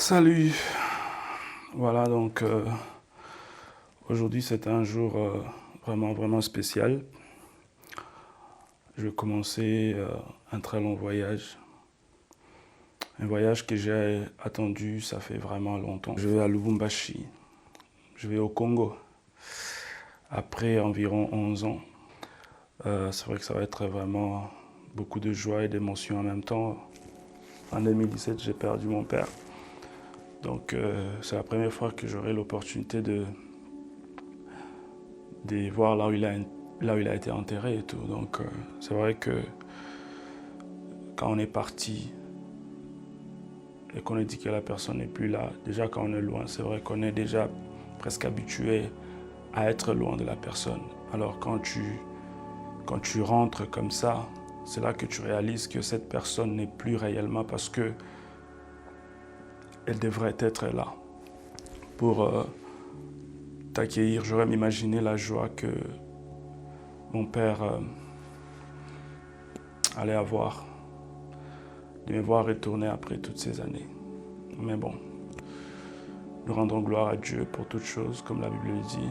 Salut. Voilà, donc aujourd'hui c'est un jour vraiment spécial. Je vais commencer un très long voyage. Un voyage que j'ai attendu, ça fait vraiment longtemps. Je vais à Lubumbashi, je vais au Congo, après environ 11 ans. C'est vrai que ça va être vraiment beaucoup de joie et d'émotion en même temps. En 2017, j'ai perdu mon père. Donc c'est la première fois que j'aurai l'opportunité de voir là où il a été enterré et tout. Donc c'est vrai que quand on est parti et qu'on est dit que la personne n'est plus là, déjà quand on est loin, c'est vrai qu'on est déjà presque habitué à être loin de la personne. Alors quand tu rentres comme ça, c'est là que tu réalises que cette personne n'est plus réellement parce que elle devrait être là pour t'accueillir. J'aurais imaginé la joie que mon père allait avoir de me voir retourner après toutes ces années. Mais bon, nous rendons gloire à Dieu pour toutes choses, comme la Bible le dit.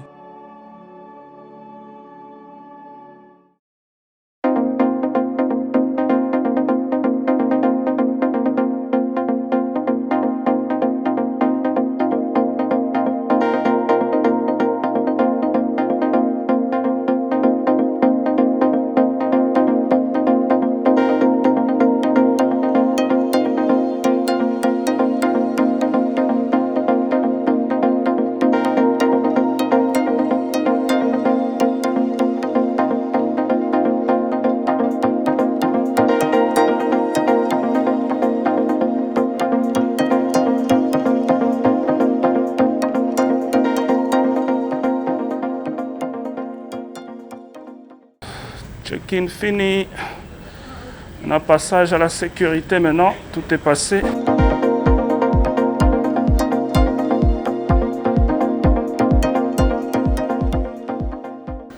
Check-in fini. On a passage à la sécurité maintenant. Tout est passé.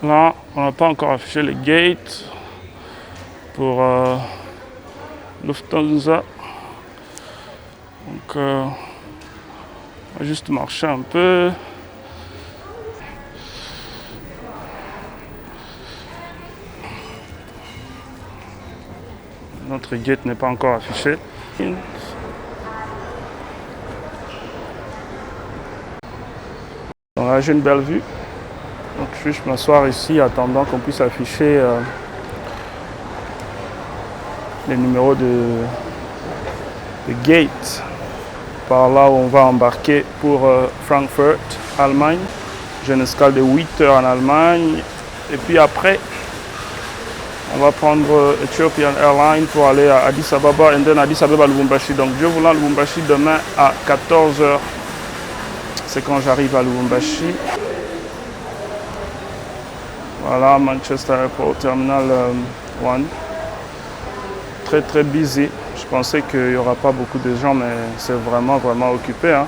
Là, on n'a pas encore affiché les gates pour Lufthansa. Donc, on va juste marcher un peu. Notre gate n'est pas encore affiché. Donc là, j'ai une belle vue. Donc je vais juste m'asseoir ici attendant qu'on puisse afficher les numéros de gate par là où on va embarquer pour Frankfurt, Allemagne. J'ai une escale de 8 heures en Allemagne. Et puis après, on va prendre Ethiopian Airlines pour aller à Addis Ababa et then Addis Ababa Lubumbashi. Donc Dieu voulant, Lubumbashi demain à 14 heures. C'est quand j'arrive à Lubumbashi. Voilà, Manchester Airport, Terminal 1. Très busy. Je pensais qu'il n'y aura pas beaucoup de gens, mais c'est vraiment occupé. Hein.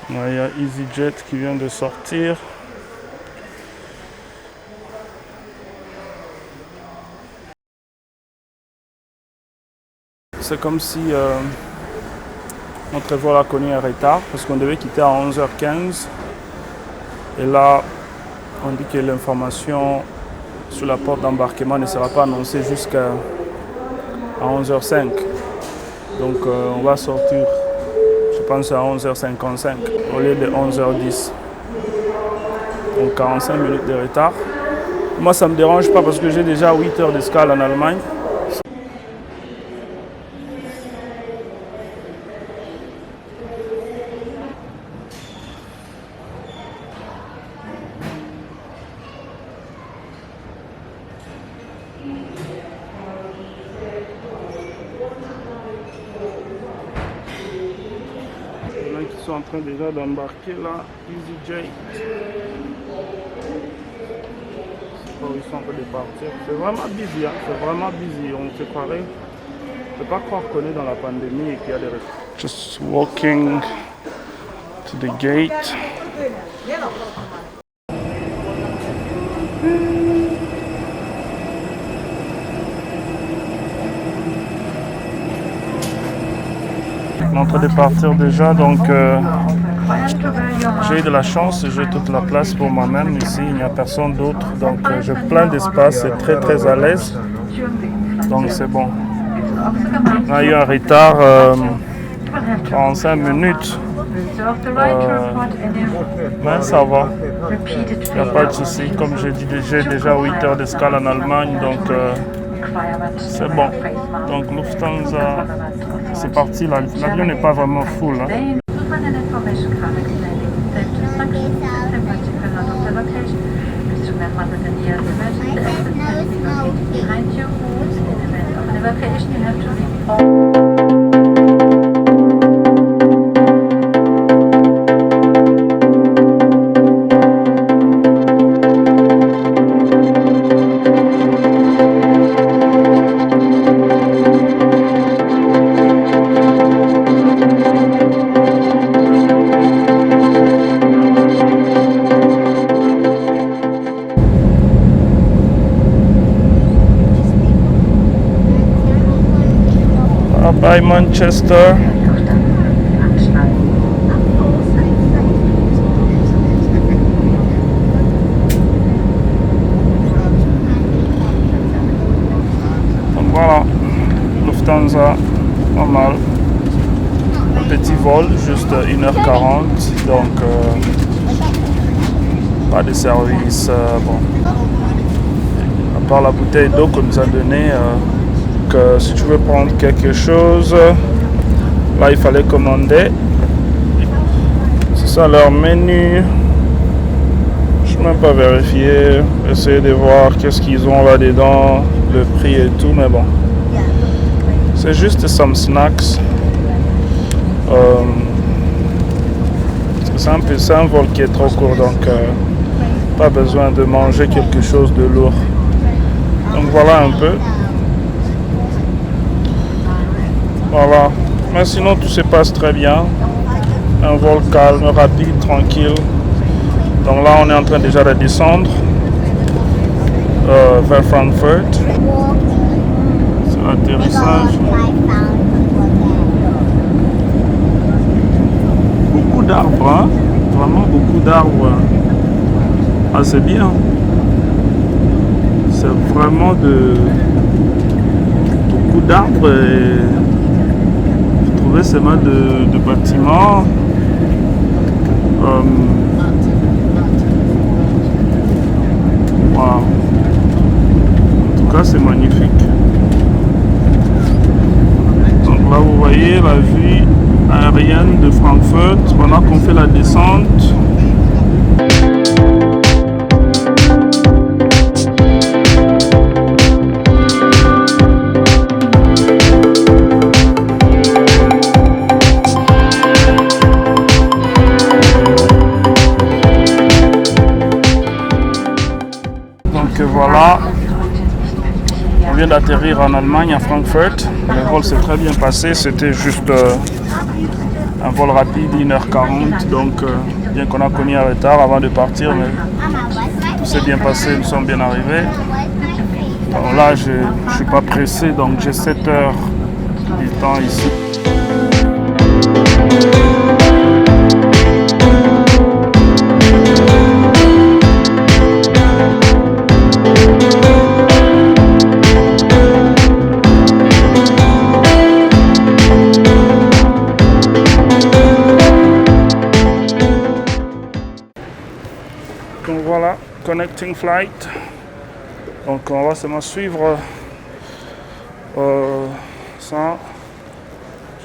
Il y a EasyJet qui vient de sortir. C'est comme si notre vol a connu un retard parce qu'on devait quitter à 11h15. Et là, on dit que l'information sur la porte d'embarquement ne sera pas annoncée jusqu'à 11h05. Donc on va sortir, je pense, à 11h55 au lieu de 11h10. Donc 45 minutes de retard. Moi, ça ne me dérange pas parce que j'ai déjà 8 heures d'escale en Allemagne. Qui sont en train déjà d'embarquer là, EasyJet. Oh, ils sont en train de partir. C'est vraiment busy, hein? C'est vraiment busy. On se croirait. On ne peut pas croire qu'on est dans la pandémie et qu'il y a des restrictions. Just walking to the gate. On est en train de partir déjà, donc j'ai eu de la chance, j'ai toute la place pour moi-même ici, il n'y a personne d'autre, donc j'ai plein d'espace, c'est très très à l'aise, donc c'est bon. On a eu un retard 45 minutes, mais ça va, il n'y a pas de souci, comme j'ai dit, j'ai déjà 8 heures d'escale en Allemagne, donc c'est bon. Donc Lufthansa, c'est parti, l'avion n'est pas vraiment full. Hein. Bye Manchester. Donc voilà, Lufthansa, normal. Un petit vol, juste 1h40, donc pas de service. Bon. À part la bouteille d'eau qu'on nous a donnée. Que si tu veux prendre quelque chose, là il fallait commander. C'est ça leur menu. Je n'ai même pas vérifié, essayer de voir qu'est-ce qu'ils ont là-dedans, le prix et tout, mais bon. C'est juste some snacks. C'est un vol qui est trop court, donc pas besoin de manger quelque chose de lourd. Donc voilà un peu. Voilà, mais sinon tout se passe très bien. Un vol calme, rapide, tranquille. Donc là on est en train déjà de descendre vers Frankfurt. C'est l'atterrissage. Beaucoup d'arbres, hein? Vraiment beaucoup d'arbres. Ah c'est bien. C'est vraiment beaucoup d'arbres et ces mains de bâtiments. Wow. En tout cas, c'est magnifique. Donc là, vous voyez la vue aérienne de Francfort pendant qu'on fait la descente. Voilà, on vient d'atterrir en Allemagne, à Francfort. Le vol s'est très bien passé, c'était juste un vol rapide, 1h40. Donc, bien qu'on a commis un retard avant de partir, mais tout s'est bien passé, nous sommes bien arrivés. Alors là, je ne suis pas pressé, donc j'ai 7 heures du temps ici. Donc voilà, connecting flight. Donc on va seulement suivre ça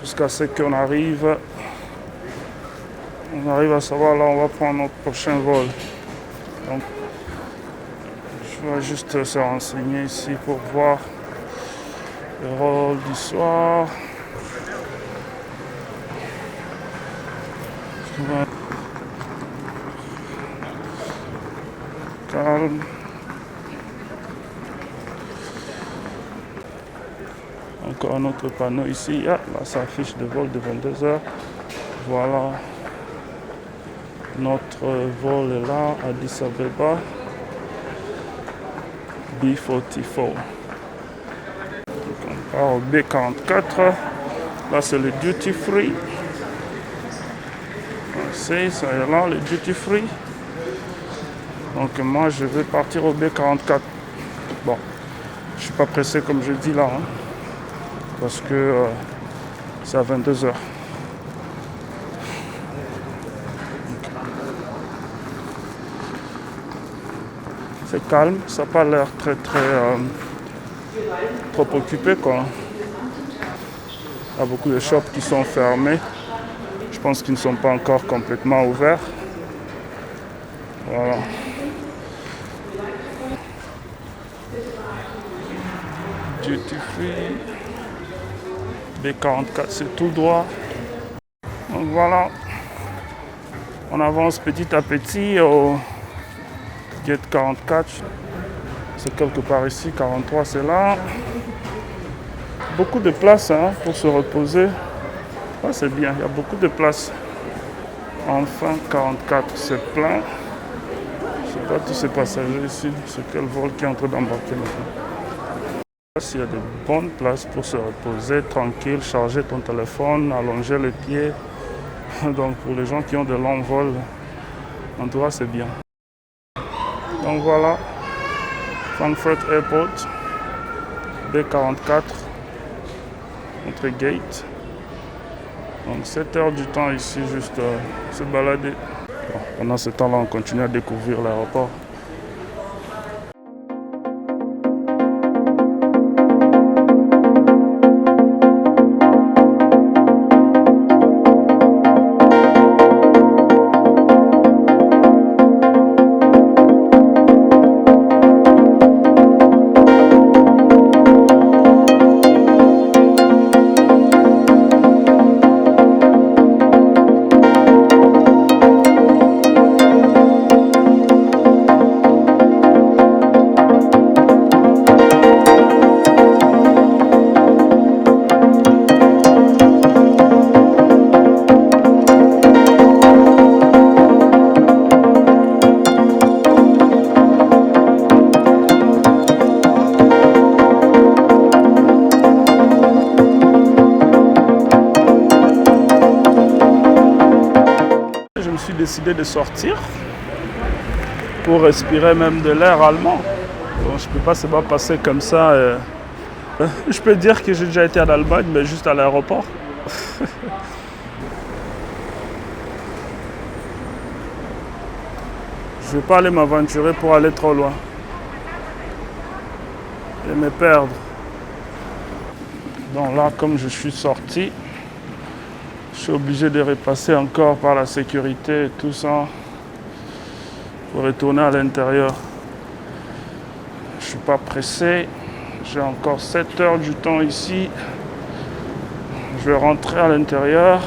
jusqu'à ce qu'on arrive. On arrive à savoir là on va prendre notre prochain vol. Donc je vais juste se renseigner ici pour voir le vol du soir. Calme. Encore un autre panneau ici. Ah, là, ça affiche de vol de 22h. Voilà. Notre vol est là, à Addis Abeba. B44. Donc on part au B44. Là, c'est le duty free. C'est ça est là, le duty free. Donc moi, je vais partir au B44. Bon, je suis pas pressé comme je dis là, hein, parce que c'est à 22h. C'est calme, ça n'a pas l'air très trop occupé quoi. Il y a beaucoup de shops qui sont fermés. Je pense qu'ils ne sont pas encore complètement ouverts. Voilà. Duty free. B44, c'est tout droit. Donc voilà. On avance petit à petit au gate 44. C'est quelque part ici. 43, c'est là. Beaucoup de place hein, pour se reposer. Ah, c'est bien, il y a beaucoup de place. Enfin, 44, c'est plein. Je ne sais pas tous ces passagers ici. C'est quel vol qui est en train d'embarquer maintenant. Il y a de bonnes places pour se reposer, tranquille, charger ton téléphone, allonger les pieds. Donc pour les gens qui ont de longs vols, en tout cas c'est bien. Donc voilà, Frankfurt Airport, B44, notre gate. Donc 7 heures du temps ici, juste se balader. Bon, pendant ce temps-là, on continue à découvrir l'aéroport. Décidé de sortir pour respirer même de l'air allemand. Donc, je ne peux pas seulement passer comme ça. Je peux dire que j'ai déjà été en Allemagne, mais juste à l'aéroport. Je ne vais pas aller m'aventurer pour aller trop loin et me perdre. Donc là, comme je suis sorti, je suis obligé de repasser encore par la sécurité et tout ça pour retourner à l'intérieur. Je ne suis pas pressé. J'ai encore 7 heures du temps ici. Je vais rentrer à l'intérieur,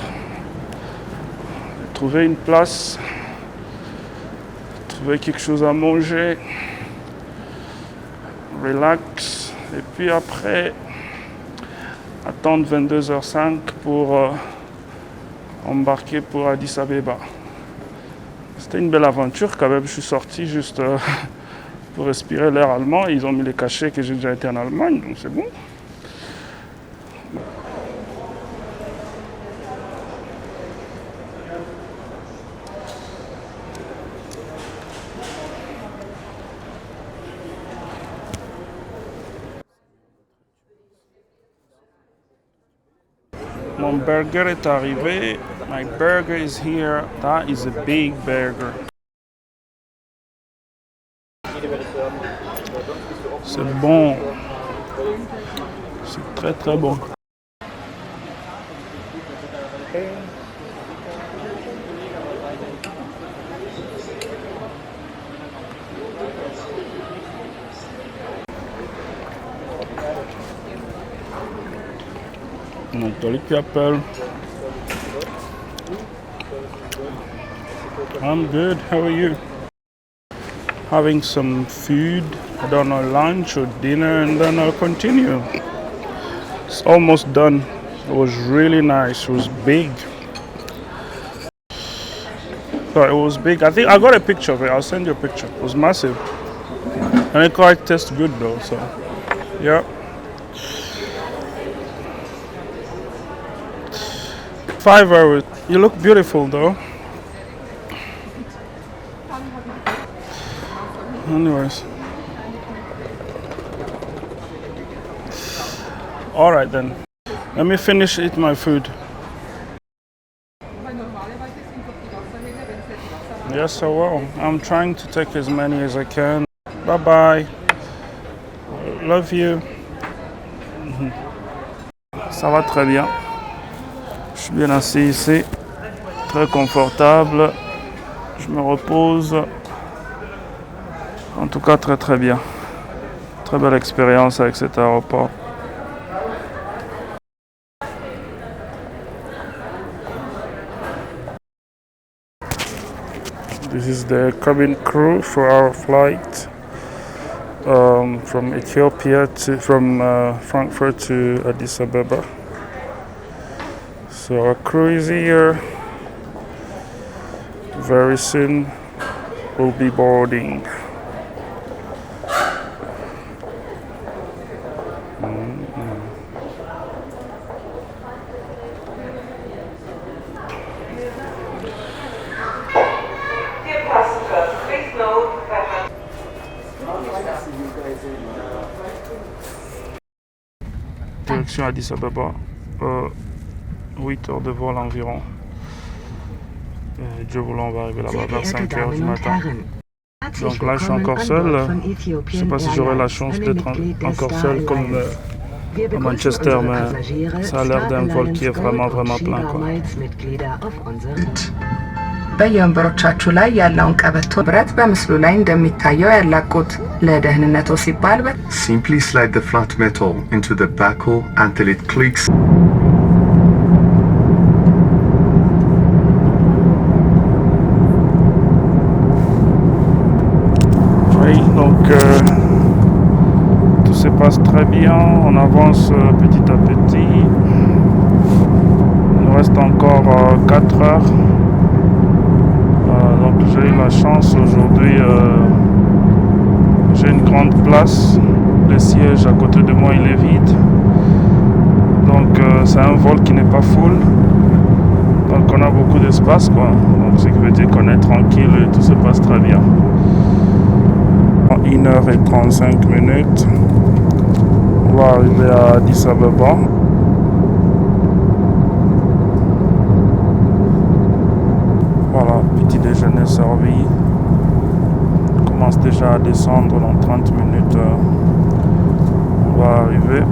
trouver une place, trouver quelque chose à manger, relax. Et puis après, attendre 22h05 pour embarqué pour Addis Abeba. C'était une belle aventure quand même. Je suis sorti juste pour respirer l'air allemand. Ils ont mis les cachets que j'ai déjà été en Allemagne, donc c'est bon. Mon burger est arrivé. My burger is here. That is a big burger. C'est bon. C'est très très bon. Nathalie qui appelle. I'm good. How are you? Having some food. I don't know, lunch or dinner, and then I'll continue. It's almost done. It was really nice. It was big. So it was big. I think I got a picture of it. I'll send you a picture. It was massive. And it quite tastes good though. So, yeah. 5 hours. You look beautiful though. Anyways. Alright then. Let me finish eating my food. Yes, I will. I'm trying to take as many as I can. Bye bye. Love you. Ça va très bien. Je suis bien assis ici. Très confortable. Je me repose. En tout cas, très très bien. Très belle expérience avec cet aéroport. This is the cabin crew for our flight from Ethiopia from Frankfurt to Addis Ababa. So our crew is here. Very soon we'll be boarding. Direction Addis Ababa, 8 heures de vol environ. Dieu voulant, on va arriver là-bas vers 5 heures du matin. Donc là, je suis encore seul. Je ne sais pas si j'aurai la chance d'être encore seul comme à Manchester, mais ça a l'air d'un vol qui est vraiment plein, quoi. በየወንበሮቻችሁ ላይ ያለውን ቀበቶ ብረት በምስሉ ላይ እንደሚታየው ያላቁት ለደህንነቱ ሲባል Simply slide the flat metal into the buckle until it clicks. Oui, donc tout se passe très bien, on avance petit à petit. Il nous reste encore 4 heures. Donc j'ai eu la chance aujourd'hui, j'ai une grande place, le siège à côté de moi il est vide, donc c'est un vol qui n'est pas full, donc on a beaucoup d'espace quoi, donc ce qui veut dire qu'on est tranquille et tout se passe très bien. En 1h35 on va arriver à Addis Ababa. Voilà, petit déjeuner servi. On commence déjà à descendre dans 30 minutes. On va arriver.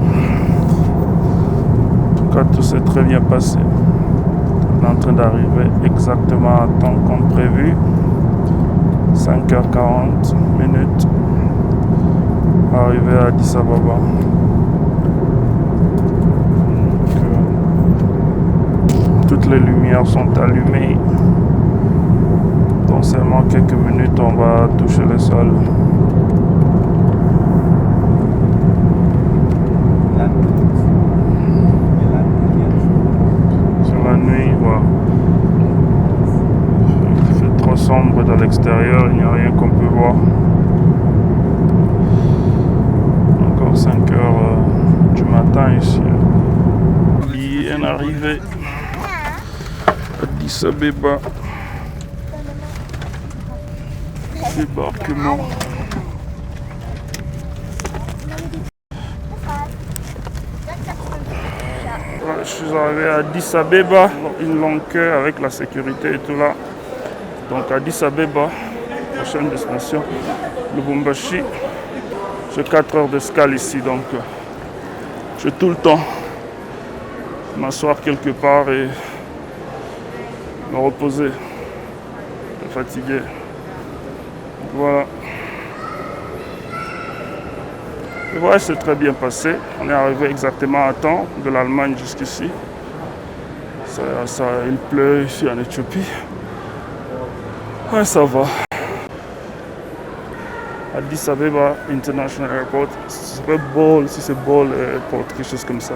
En tout cas, tout s'est très bien passé. On est en train d'arriver exactement à temps comme prévu. 5h40 minutes. Arrivé à Addis Ababa. Toutes les lumières sont allumées. Dans seulement quelques minutes, on va toucher le sol. Sur la nuit, voilà. Il fait trop sombre dans l'extérieur, il n'y a rien qu'on peut voir. Encore 5 heures du matin ici. Bien arrivé. Addis Abeba. Débarquement. Voilà, je suis arrivé à Addis Abeba, une longue queue avec la sécurité et tout là. Donc Addis Abeba, prochaine destination, Lubumbashi. J'ai 4 heures d'escale ici, donc j'ai tout le temps m'asseoir quelque part et me reposer, me fatiguer. Voilà. Le voyage s'est très bien passé. On est arrivé exactement à temps de l'Allemagne jusqu'ici. Il pleut ici en Éthiopie. Ouais, ça va. Addis Abeba International Airport. Ce serait Bole, si c'est Bole Airport, quelque chose comme ça.